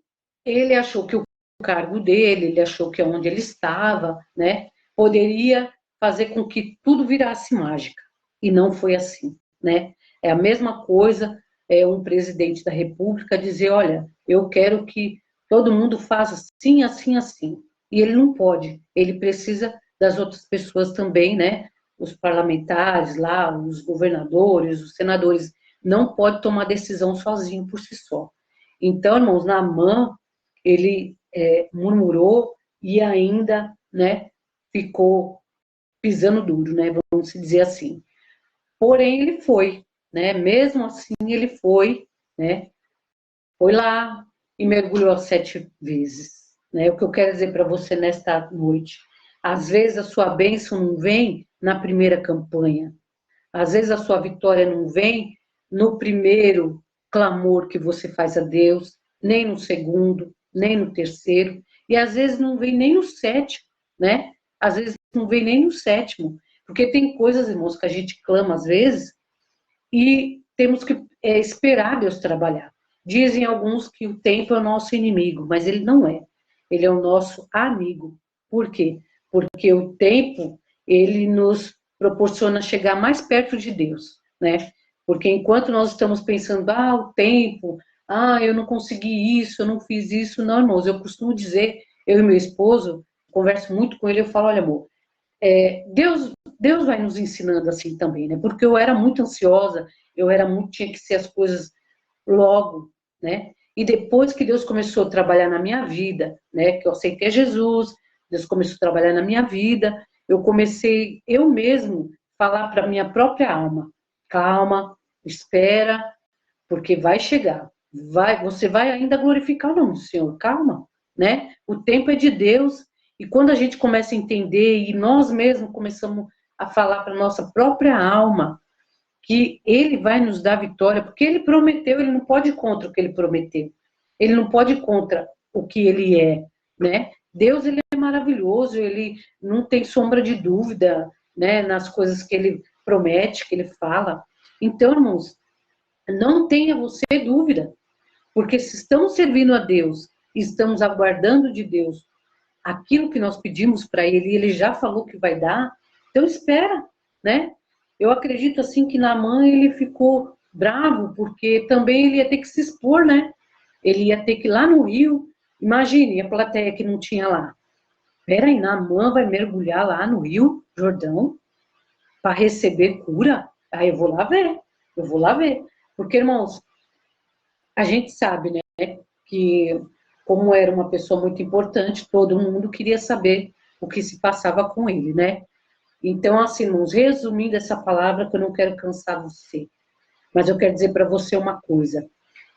ele achou que o cargo dele, ele achou que onde ele estava, né, poderia fazer com que tudo virasse mágica. E não foi assim, né? É a mesma coisa um presidente da República dizer, olha, eu quero que todo mundo faça assim, assim, assim. E ele não pode, ele precisa das outras pessoas também, né? Os parlamentares lá, os governadores, os senadores, não pode tomar decisão sozinho por si só. Então, irmãos, Naamã, ele murmurou e ainda, né, ficou pisando duro, né, vamos dizer assim. Porém, ele foi, né, mesmo assim ele foi, né, foi lá e mergulhou 7 vezes, né, o que eu quero dizer para você nesta noite, às vezes a sua bênção não vem na primeira campanha, às vezes a sua vitória não vem no primeiro clamor que você faz a Deus, nem no segundo, nem no terceiro, e às vezes não vem nem no sétimo, né? Às vezes não vem nem no sétimo, porque tem coisas, irmãos, que a gente clama às vezes e temos que esperar Deus trabalhar. Dizem alguns que o tempo é o nosso inimigo, mas ele não é. Ele é o nosso amigo. Por quê? Porque o tempo, ele nos proporciona chegar mais perto de Deus, né? Porque enquanto nós estamos pensando, o tempo, eu não consegui isso, eu não fiz isso, não, irmãos, eu costumo dizer, eu e meu esposo, converso muito com ele, eu falo, olha, amor, Deus vai nos ensinando assim também, né? Porque eu era muito ansiosa, tinha que ser as coisas logo, né? E depois que Deus começou a trabalhar na minha vida, né? Que eu aceitei Jesus, Deus começou a trabalhar na minha vida, eu comecei eu mesmo falar para minha própria alma, calma, espera, porque vai chegar, você vai ainda glorificar o nome do Senhor, calma, né? O tempo é de Deus. E quando a gente começa a entender e nós mesmos começamos a falar para nossa própria alma, que ele vai nos dar vitória, porque ele prometeu, ele não pode ir contra o que ele prometeu. Ele não pode ir contra o que ele é, né? Deus, ele é maravilhoso, ele não tem sombra de dúvida, né, nas coisas que ele promete, que ele fala. Então, irmãos, não tenha você dúvida, porque se estamos servindo a Deus, estamos aguardando de Deus aquilo que nós pedimos para ele, e ele já falou que vai dar, então espera, né? Eu acredito assim que Naamã ele ficou bravo, porque também ele ia ter que se expor, né? Ele ia ter que ir lá no rio, imagine a plateia que não tinha lá. Peraí, Naamã vai mergulhar lá no rio Jordão para receber cura? Aí eu vou lá ver, eu vou lá ver. Porque, irmãos, a gente sabe, né, que como era uma pessoa muito importante, todo mundo queria saber o que se passava com ele, né? Então, assim, irmãos, resumindo essa palavra, que eu não quero cansar você, mas eu quero dizer para você uma coisa.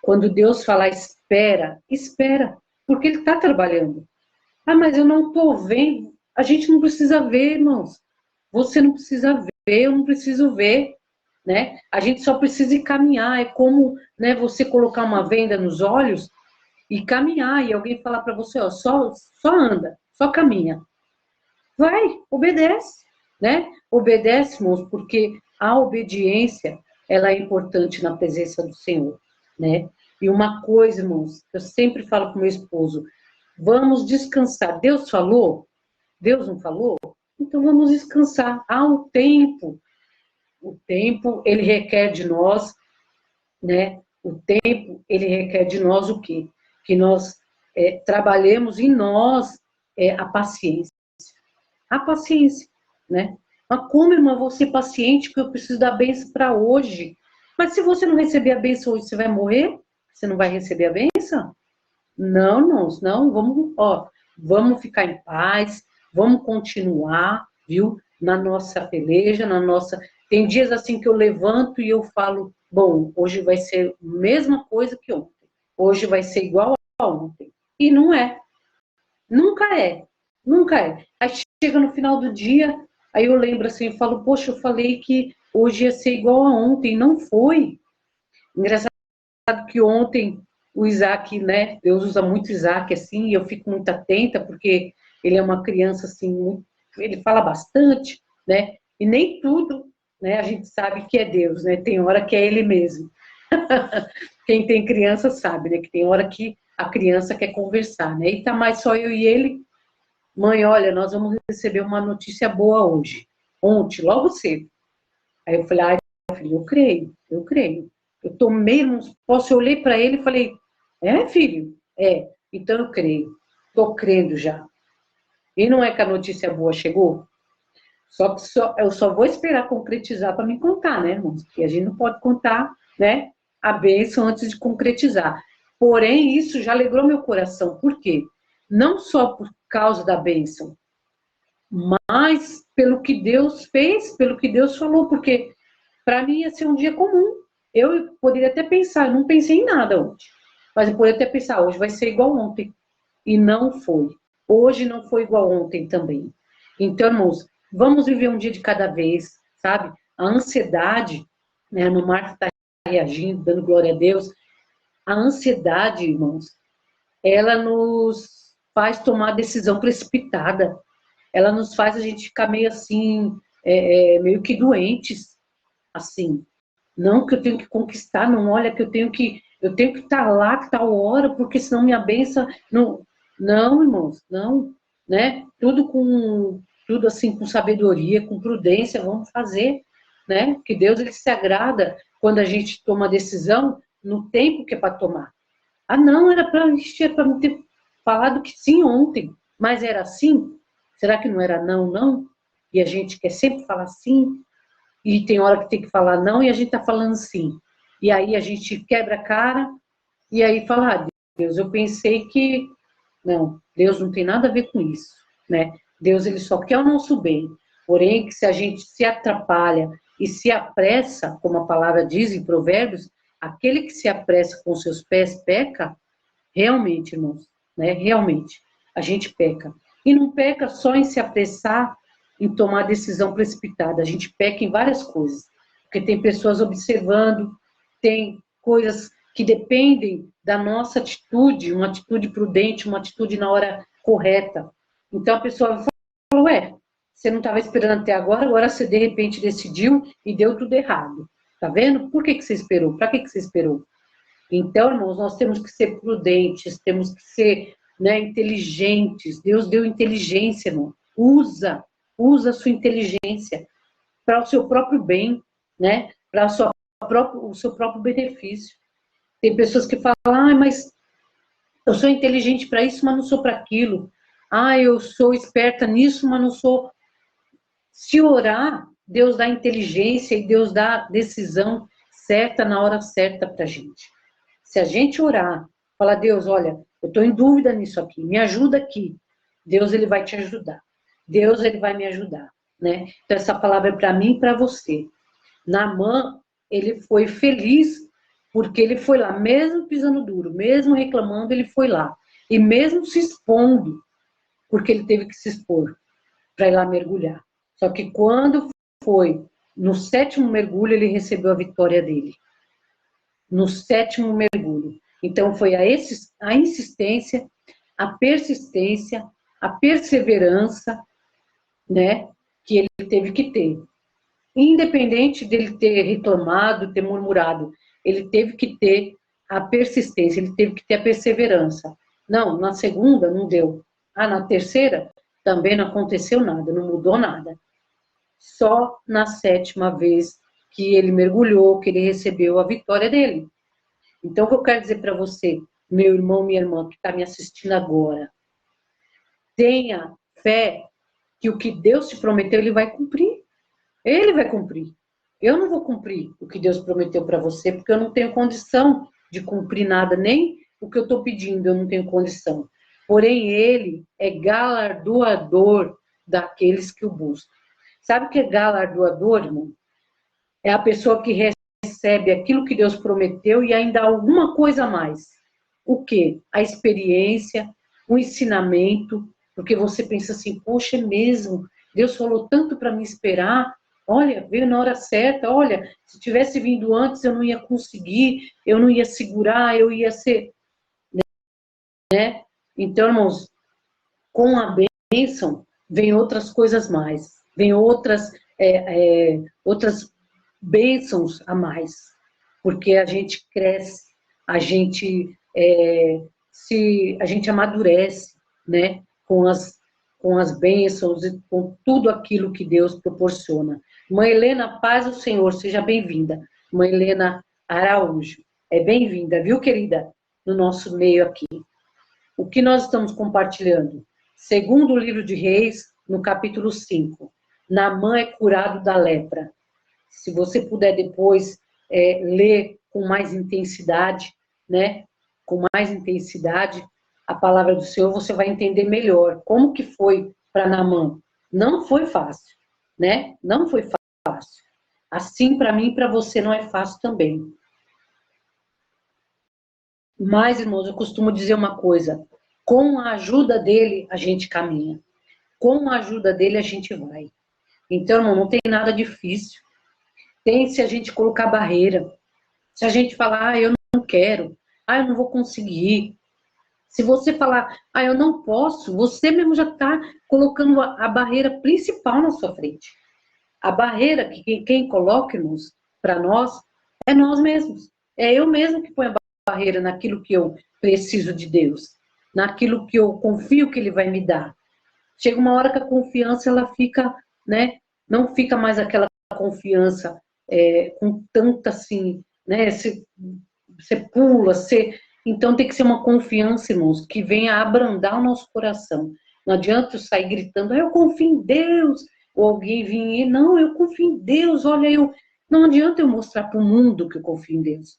Quando Deus falar espera, espera, porque Ele está trabalhando. Ah, mas eu não estou vendo. A gente não precisa ver, irmãos. Você não precisa ver, eu não preciso ver, né? A gente só precisa ir caminhar. É como, né, você colocar uma venda nos olhos e caminhar, e alguém falar para você, ó, só anda, só caminha. Vai, obedece, né? Obedece, irmãos, porque a obediência, ela é importante na presença do Senhor, né? E uma coisa, irmãos, eu sempre falo com meu esposo, vamos descansar. Deus falou? Deus não falou? Então vamos descansar. Há um tempo. O tempo, ele requer de nós, né? O tempo, ele requer de nós o quê? Que nós trabalhemos em nós a paciência. A paciência, né? Mas como, irmã, vou ser paciente que eu preciso da bênção para hoje? Mas se você não receber a bênção hoje, você vai morrer? Você não vai receber a bênção? Não, irmãos, não, vamos, ó, vamos ficar em paz, vamos continuar, viu? Na nossa peleja, na nossa... Tem dias assim que eu levanto e eu falo, bom, hoje vai ser a mesma coisa que ontem. Hoje vai ser igual a ontem. E não é. Nunca é. Nunca é. Aí chega no final do dia, aí eu lembro assim, eu falo, poxa, eu falei que hoje ia ser igual a ontem. Não foi. Engraçado que ontem o Isaac, né, Deus usa muito Isaac assim, e eu fico muito atenta, porque ele é uma criança assim, ele fala bastante, né, e nem tudo, né, a gente sabe que é Deus, né, tem hora que é ele mesmo. Quem tem criança sabe, né, que tem hora que a criança quer conversar, né, e tá mais só eu e ele, mãe, olha, nós vamos receber uma notícia boa hoje, ontem, logo cedo. Aí eu falei, ai, filho, eu creio, eu creio. Eu tomei, posso, eu olhei para ele e falei, filho? É, então eu creio. Estou crendo já. E não é que a notícia boa chegou? Só que eu só vou esperar concretizar para me contar, né, irmãos? Porque a gente não pode contar, né, a bênção antes de concretizar. Porém, isso já alegrou meu coração. Por quê? Não só por causa da bênção, mas pelo que Deus fez, pelo que Deus falou, porque para mim ia ser um dia comum. Eu poderia até pensar, eu não pensei em nada ontem, mas eu poderia até pensar, hoje vai ser igual ontem. E não foi. Hoje não foi igual ontem também. Então, irmãos, vamos viver um dia de cada vez, sabe? A ansiedade, né, no Marco está reagindo, dando glória a Deus. A ansiedade, irmãos, ela nos faz tomar decisão precipitada. Ela nos faz a gente ficar meio assim, meio que doentes, assim. Não que eu tenho que conquistar, não, olha que eu tenho que estar lá que tal hora, porque senão minha bênção não, irmãos, não, né? Tudo assim com sabedoria, com prudência, vamos fazer, né? Que Deus ele se agrada quando a gente toma a decisão no tempo que é para tomar. Ah, não, era para me ter falado que sim ontem, mas era assim? Será que não era não, não? E a gente quer sempre falar sim, e tem hora que tem que falar não, e a gente tá falando sim. E aí a gente quebra a cara, e aí fala, ah, Deus, eu pensei que... Não, Deus não tem nada a ver com isso, né? Deus, ele só quer o nosso bem. Porém, que se a gente se atrapalha e se apressa, como a palavra diz em Provérbios, aquele que se apressa com seus pés peca, realmente, irmãos, né? Realmente, a gente peca. E não peca só em se apressar, em tomar decisão precipitada. A gente peca em várias coisas. porque tem pessoas observando, tem coisas que dependem da nossa atitude, uma atitude prudente, uma atitude na hora correta. Então a pessoa fala, ué, você não estava esperando até agora, agora você de repente decidiu e deu tudo errado. Tá vendo? Por que você esperou? Para que você esperou? Então, irmãos, nós temos que ser prudentes, temos que ser, né, inteligentes. Deus deu inteligência, irmão. Usa a sua inteligência para o seu próprio bem, né? Para o seu próprio benefício. Tem pessoas que falam, mas eu sou inteligente para isso, mas não sou para aquilo. Eu sou esperta nisso, mas não sou. Se orar, Deus dá inteligência e Deus dá decisão certa na hora certa para a gente. Se a gente orar, falar, Deus, olha, eu estou em dúvida nisso aqui, me ajuda aqui. Deus, ele vai te ajudar. Deus, ele vai me ajudar, né? Então, essa palavra é para mim e para você. Naamã, ele foi feliz porque ele foi lá, mesmo pisando duro, mesmo reclamando, ele foi lá. E mesmo se expondo, porque ele teve que se expor para ir lá mergulhar. Só que quando foi no 7º mergulho, ele recebeu a vitória dele. No 7º mergulho. Então, foi a insistência, a persistência, a perseverança, né, que ele teve que ter. Independente dele ter reclamado, ter murmurado, ele teve que ter a persistência, ele teve que ter a perseverança. Não, na segunda não deu. Na terceira também não aconteceu nada, não mudou nada. Só na 7ª vez que ele mergulhou, que ele recebeu a vitória dele. Então, o que eu quero dizer para você, meu irmão, minha irmã, que está me assistindo agora, tenha fé que o que Deus te prometeu, ele vai cumprir. Ele vai cumprir. Eu não vou cumprir o que Deus prometeu para você, porque eu não tenho condição de cumprir nada, nem o que eu estou pedindo, eu não tenho condição. Porém, ele é galardoador daqueles que o buscam. Sabe o que é galardoador, irmão? É a pessoa que recebe aquilo que Deus prometeu e ainda alguma coisa a mais. O quê? A experiência, o ensinamento, porque você pensa assim, poxa, é mesmo, Deus falou tanto para me esperar, olha, veio na hora certa, olha, se tivesse vindo antes eu não ia conseguir, eu não ia segurar, eu ia ser... Né? Então, irmãos, com a bênção vem outras coisas mais, vem outras bênçãos a mais, porque a gente cresce, a gente amadurece, né, com as bênçãos e com tudo aquilo que Deus proporciona. Mãe Helena, paz do Senhor, seja bem-vinda. Mãe Helena Araújo, bem-vinda, viu, querida, no nosso meio aqui. O que nós estamos compartilhando? Segundo o livro de Reis, no capítulo 5, Naamã é curado da lepra. Se você puder depois ler com mais intensidade, né? Com mais intensidade a palavra do Senhor, você vai entender melhor como que foi para Naamã. Não foi fácil, né? Não foi fácil. Assim, para mim e para você não é fácil também. Mas, irmãos, eu costumo dizer uma coisa. Com a ajuda dele, a gente caminha. Com a ajuda dele, a gente vai. Então, irmão, não tem nada difícil. Tem se a gente colocar barreira. Se a gente falar, eu não quero. Eu não vou conseguir. Se você falar, eu não posso, você mesmo já está colocando a barreira principal na sua frente. A barreira que quem coloca, irmãos, para nós, é nós mesmos. É eu mesmo que ponho a barreira naquilo que eu preciso de Deus. Naquilo que eu confio que Ele vai me dar. Chega uma hora que a confiança, ela fica, né? Não fica mais aquela confiança com tanta assim, né? Você pula, Então tem que ser uma confiança, irmãos, que venha abrandar o nosso coração. Não adianta eu sair gritando, eu confio em Deus, ou alguém vir, não, eu confio em Deus, olha, não adianta eu mostrar para o mundo que eu confio em Deus.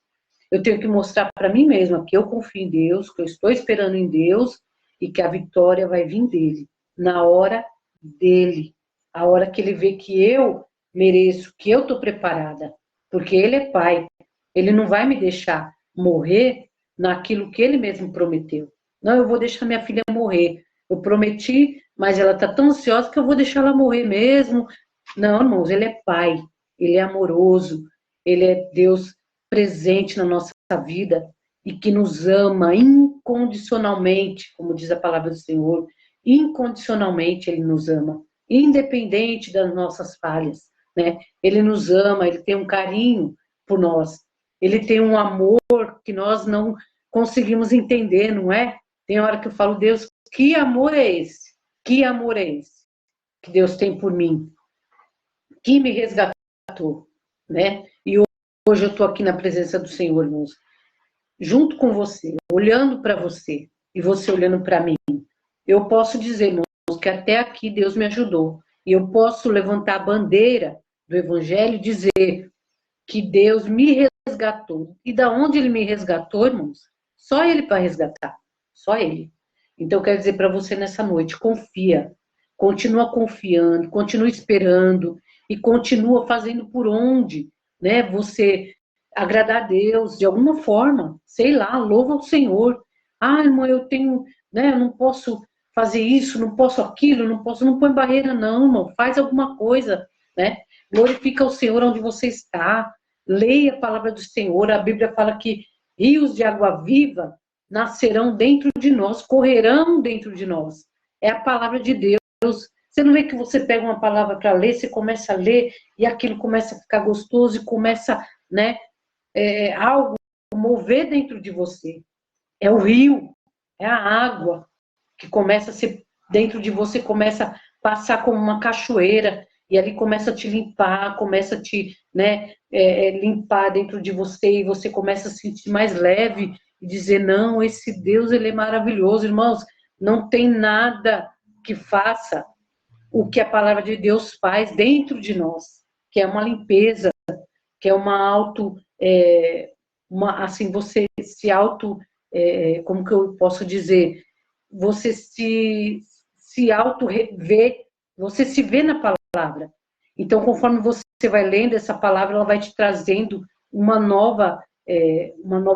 Eu tenho que mostrar para mim mesma que eu confio em Deus, que eu estou esperando em Deus e que a vitória vai vir dele, na hora dele, a hora que ele vê que eu mereço, que eu estou preparada, porque ele é pai, ele não vai me deixar morrer naquilo que ele mesmo prometeu. Não, eu vou deixar minha filha morrer. Eu prometi, mas ela está tão ansiosa que eu vou deixar ela morrer mesmo. Não, irmãos, ele é pai. Ele é amoroso, Ele é Deus presente na nossa vida e que nos ama incondicionalmente, como diz a palavra do Senhor, incondicionalmente Ele nos ama, independente das nossas falhas, né? Ele nos ama, Ele tem um carinho por nós, Ele tem um amor que nós não conseguimos entender, não é? Tem hora que eu falo, Deus, que amor é esse? Que amor é esse que Deus tem por mim? Que me resgatou, né? E hoje eu estou aqui na presença do Senhor, irmãos, junto com você, olhando para você e você olhando para mim. Eu posso dizer, irmãos, que até aqui Deus me ajudou. E eu posso levantar a bandeira do Evangelho e dizer que Deus me resgatou. E da onde Ele me resgatou, irmãos? Só Ele para resgatar. Só Ele. Então, eu quero dizer para você nessa noite, confia. Continua confiando, continua esperando e continua fazendo por onde, né? Você agradar a Deus de alguma forma. Sei lá, louva o Senhor. Ah, irmão, eu tenho, né? Eu não posso fazer isso, não posso aquilo, não posso, não põe barreira não, irmão. Faz alguma coisa, né? Glorifica o Senhor onde você está. Leia a palavra do Senhor. A Bíblia fala que rios de água viva nascerão dentro de nós, correrão dentro de nós. É a palavra de Deus. Você não vê que você pega uma palavra para ler, você começa a ler e aquilo começa a ficar gostoso e começa, né, algo mover dentro de você. É o rio, é a água que começa a ser dentro de você, começa a passar como uma cachoeira e ali começa a te limpar, começa a te, né, limpar dentro de você e você começa a se sentir mais leve e dizer, não, esse Deus, ele é maravilhoso, irmãos, não tem nada que faça o que a palavra de Deus faz dentro de nós, que é uma limpeza, que é uma assim, você se auto, como que eu posso dizer, você se auto-vê, você se vê na palavra. Então, conforme você vai lendo essa palavra, ela vai te trazendo uma nova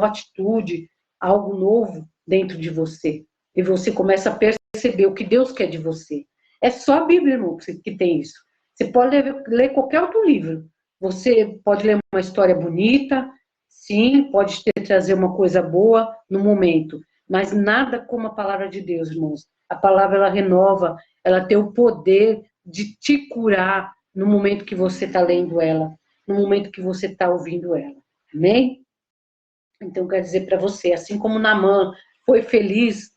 atitude, algo novo dentro de você. E você começa a perceber o que Deus quer de você. É só a Bíblia, irmão, que tem isso. Você pode ler qualquer outro livro. Você pode ler uma história bonita, sim, pode trazer uma coisa boa no momento, mas nada como a palavra de Deus, irmãos. A palavra, ela renova, ela tem o poder de te curar no momento que você está lendo ela, no momento que você está ouvindo ela. Amém? Então, quero dizer para você, assim como Naamã foi feliz,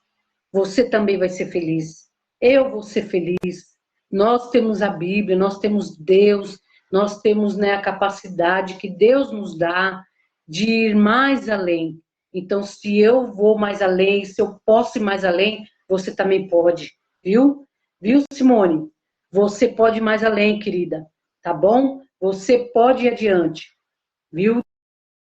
você também vai ser feliz. Eu vou ser feliz. Nós temos a Bíblia, nós temos Deus, nós temos, né, a capacidade que Deus nos dá de ir mais além. Então, se eu vou mais além, se eu posso ir mais além, você também pode, viu? Viu, Simone? Você pode ir mais além, querida, tá bom? Você pode ir adiante, viu?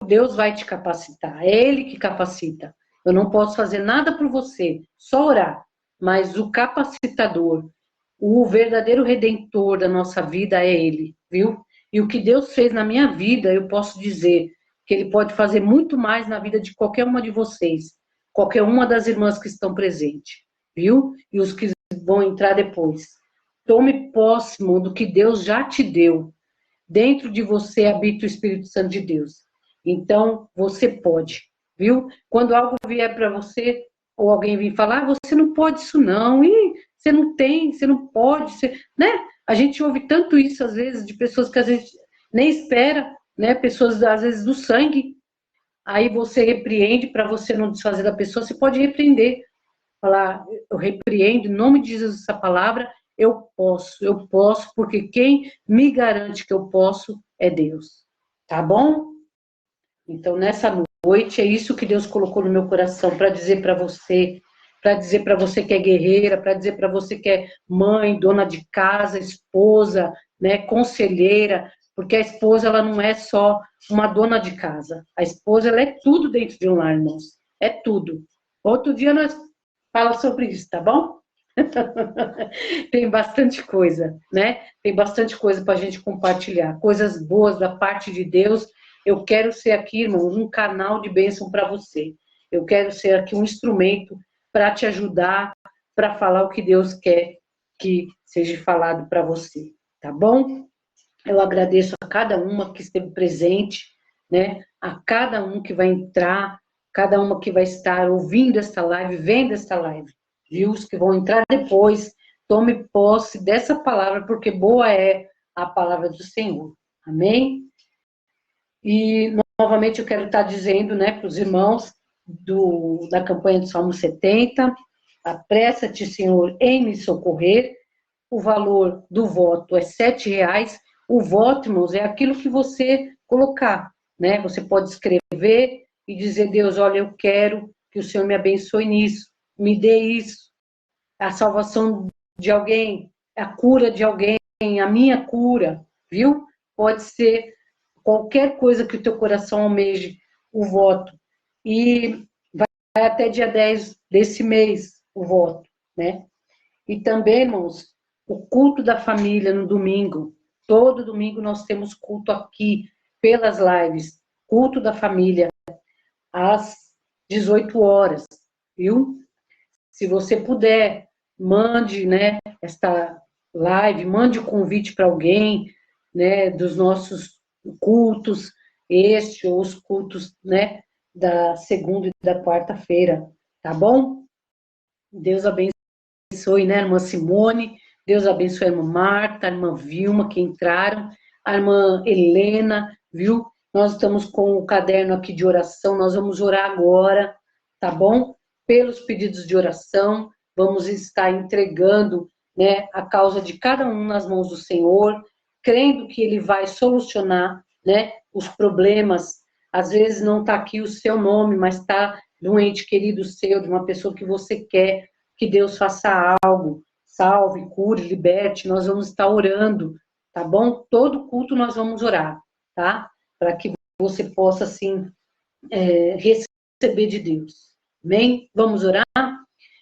Deus vai te capacitar, é Ele que capacita. Eu não posso fazer nada por você, só orar. Mas o capacitador, o verdadeiro redentor da nossa vida é Ele, viu? E o que Deus fez na minha vida, eu posso dizer que Ele pode fazer muito mais na vida de qualquer uma de vocês, qualquer uma das irmãs que estão presentes, viu? E os que vão entrar depois. Tome posse, irmão, do que Deus já te deu. Dentro de você habita o Espírito Santo de Deus. Então, você pode, viu? Quando algo vier para você, ou alguém vir falar, você não pode isso não, e você não tem, você não pode, né? A gente ouve tanto isso, às vezes, de pessoas que às vezes nem espera, né? Pessoas, às vezes, do sangue. Aí você repreende para você não desfazer da pessoa, você pode repreender. Falar, eu repreendo, em nome de Jesus, essa palavra, eu posso, porque quem me garante que eu posso é Deus. Tá bom? Então, nessa noite, é isso que Deus colocou no meu coração para dizer para você que é guerreira, para dizer para você que é mãe, dona de casa, esposa, né, conselheira, porque a esposa, ela não é só uma dona de casa. A esposa, ela é tudo dentro de um lar, irmãos. É tudo. Outro dia nós falamos sobre isso, tá bom? Tem bastante coisa, né? Tem bastante coisa para a gente compartilhar. Coisas boas da parte de Deus. Eu quero ser aqui, irmãos, um canal de bênção para você. Eu quero ser aqui um instrumento para te ajudar, para falar o que Deus quer que seja falado para você, tá bom? Eu agradeço cada uma que esteve presente, né? A cada um que vai entrar, cada uma que vai estar ouvindo esta live, vendo esta live, viu? Os que vão entrar depois, tome posse dessa palavra, porque boa é a palavra do Senhor. Amém? E, novamente, eu quero estar dizendo, né, para os irmãos da campanha do Salmo 70, apressa-te, Senhor, em me socorrer. O valor do voto é R$7. O voto, irmãos, é aquilo que você colocar, né? Você pode escrever e dizer, Deus, olha, eu quero que o Senhor me abençoe nisso, me dê isso, a salvação de alguém, a cura de alguém, a minha cura, viu? Pode ser qualquer coisa que o teu coração almeje, o voto. E vai até dia 10 desse mês, o voto, né? E também, irmãos, o culto da família no domingo. Todo domingo nós temos culto aqui, pelas lives. Culto da família, às 18 horas, viu? Se você puder, mande, né, esta live, mande o convite para alguém, né, dos nossos cultos, este ou os cultos, né, da segunda e da quarta-feira, tá bom? Deus abençoe, né, a irmã Simone, Deus abençoe a irmã Marta, a irmã Vilma, que entraram, a irmã Helena, viu? Nós estamos com o caderno aqui de oração, nós vamos orar agora, tá bom? Pelos pedidos de oração, vamos estar entregando, né, a causa de cada um nas mãos do Senhor, crendo que Ele vai solucionar, né, os problemas. Às vezes não está aqui o seu nome, mas está de um ente querido seu, de uma pessoa que você quer que Deus faça algo, salve, cure, liberte. Nós vamos estar orando, tá bom? Todo culto nós vamos orar, tá? Para que você possa, assim, receber de Deus. Amém? Vamos orar?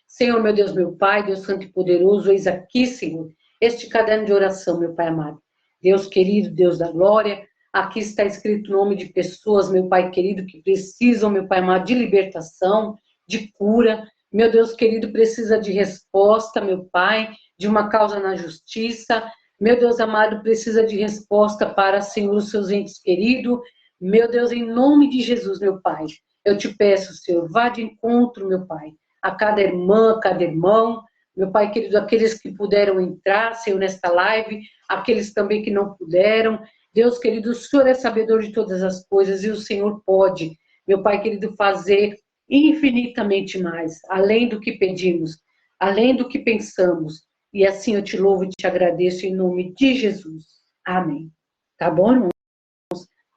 Senhor, meu Deus, meu Pai, Deus Santo e Poderoso, eis aqui, Senhor, este caderno de oração, meu Pai amado. Deus querido, Deus da glória, aqui está escrito o nome de pessoas, meu Pai querido, que precisam, meu Pai amado, de libertação, de cura. Meu Deus querido, precisa de resposta, meu Pai, de uma causa na justiça. Meu Deus amado, precisa de resposta para, Senhor, os seus entes queridos. Meu Deus, em nome de Jesus, meu Pai, eu te peço, Senhor, vá de encontro, meu Pai, a cada irmã, cada irmão, meu Pai querido, aqueles que puderam entrar, Senhor, nesta live, aqueles também que não puderam. Deus querido, o Senhor é sabedor de todas as coisas e o Senhor pode, meu Pai querido, fazer infinitamente mais, além do que pedimos, além do que pensamos. E assim eu te louvo e te agradeço em nome de Jesus. Amém. Tá bom, irmão?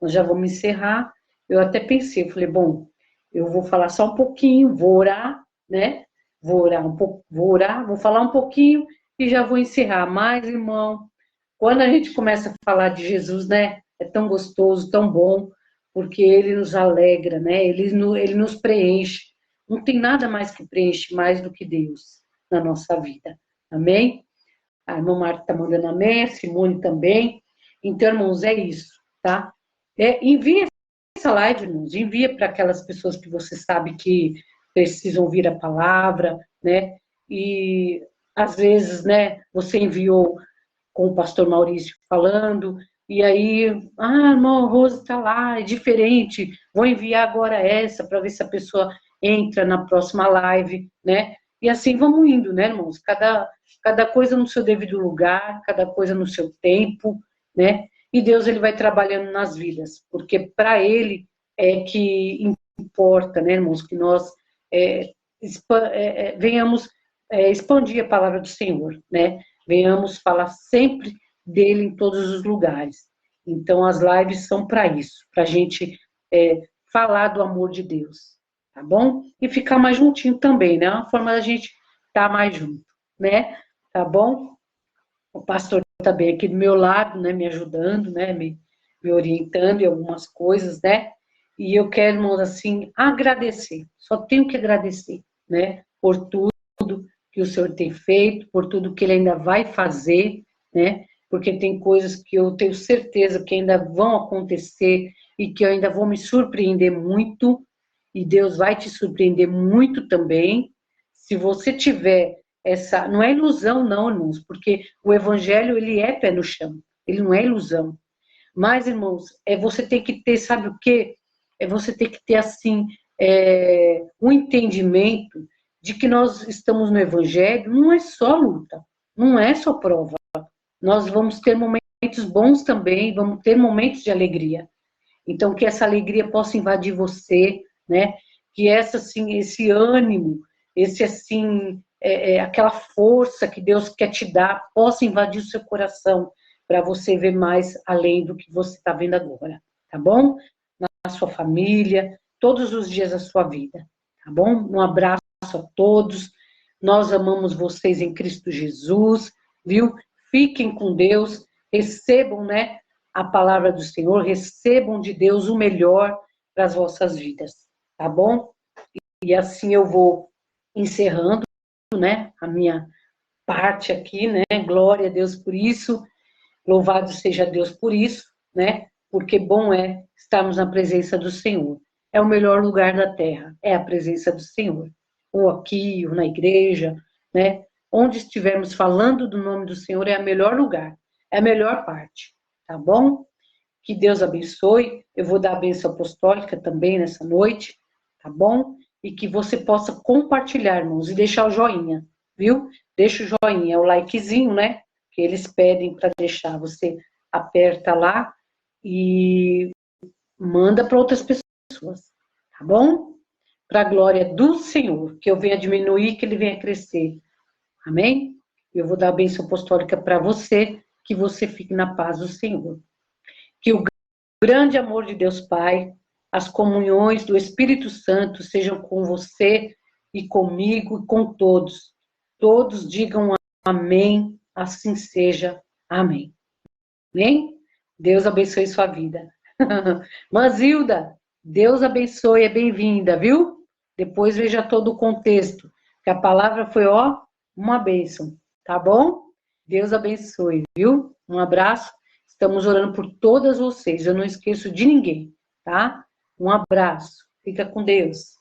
Nós já vamos encerrar. Eu até pensei, falei, bom, eu vou falar só um pouquinho, vou orar, né? Vou orar um pouco, vou falar um pouquinho e já vou encerrar. Mas, irmão, quando a gente começa a falar de Jesus, né? É tão gostoso, tão bom, porque ele nos alegra, né? Ele nos preenche. Não tem nada mais que preenche mais do que Deus na nossa vida. Amém? A irmã Marta está mandando amém, a Simone também. Então, irmãos, é isso, tá? Envie essa live, irmãos, envia para aquelas pessoas que você sabe que precisam ouvir a palavra, né? E às vezes, né, você enviou com o pastor Maurício falando, e aí, irmão, Rose está lá, é diferente, vou enviar agora essa para ver se a pessoa entra na próxima live, né? E assim vamos indo, né, irmãos? Cada coisa no seu devido lugar, cada coisa no seu tempo, né? E Deus, ele vai trabalhando nas vidas, porque para ele é que importa, né, irmãos, que nós venhamos expandir a palavra do Senhor, né? Venhamos falar sempre dele em todos os lugares. Então, as lives são para isso, para a gente falar do amor de Deus, tá bom? E ficar mais juntinho também, né? É uma forma da gente estar mais junto, né? Tá bom? O pastor está bem aqui do meu lado, né? Me ajudando, né? Me orientando em algumas coisas, né? E eu quero, irmãos, assim, agradecer. Só tenho que agradecer, né? Por tudo que o Senhor tem feito, por tudo que Ele ainda vai fazer, né? Porque tem coisas que eu tenho certeza que ainda vão acontecer e que eu ainda vou me surpreender muito, e Deus vai te surpreender muito também, se você tiver essa... Não é ilusão não, irmãos, porque o Evangelho, ele é pé no chão, ele não é ilusão. Mas, irmãos, você tem que ter, sabe o quê? Você tem que ter, assim, um entendimento de que nós estamos no Evangelho, não é só luta, não é só prova. Nós vamos ter momentos bons também, vamos ter momentos de alegria. Então, que essa alegria possa invadir você, né? Que assim, esse ânimo, assim, aquela força que Deus quer te dar, possa invadir o seu coração, para você ver mais além do que você está vendo agora, tá bom? Na sua família, todos os dias da sua vida, tá bom? Um abraço a todos, nós amamos vocês em Cristo Jesus, viu? Fiquem com Deus, recebam, né, a palavra do Senhor, recebam de Deus o melhor para as vossas vidas, tá bom? E assim eu vou encerrando, né, a minha parte aqui, né? Glória a Deus por isso, louvado seja Deus por isso, né? Porque bom é estarmos na presença do Senhor. É o melhor lugar da terra, é a presença do Senhor. Ou aqui, ou na igreja, né? Onde estivermos falando do nome do Senhor é o melhor lugar, é a melhor parte, tá bom? Que Deus abençoe. Eu vou dar a bênção apostólica também nessa noite, tá bom? E que você possa compartilhar, irmãos, e deixar o joinha, viu? Deixa o joinha, é o likezinho, né? Que eles pedem para deixar. Você aperta lá e manda para outras pessoas, tá bom? Para a glória do Senhor, que eu venha diminuir, que ele venha crescer. Amém? Eu vou dar a bênção apostólica para você, que você fique na paz do Senhor. Que o grande amor de Deus Pai, as comunhões do Espírito Santo sejam com você e comigo e com todos. Todos digam amém, assim seja. Amém. Amém? Deus abençoe sua vida. Manzilda, Deus abençoe, é bem-vinda, viu? Depois veja todo o contexto, que a palavra foi, ó, uma bênção, tá bom? Deus abençoe, viu? Um abraço. Estamos orando por todas vocês. Eu não esqueço de ninguém, tá? Um abraço. Fica com Deus.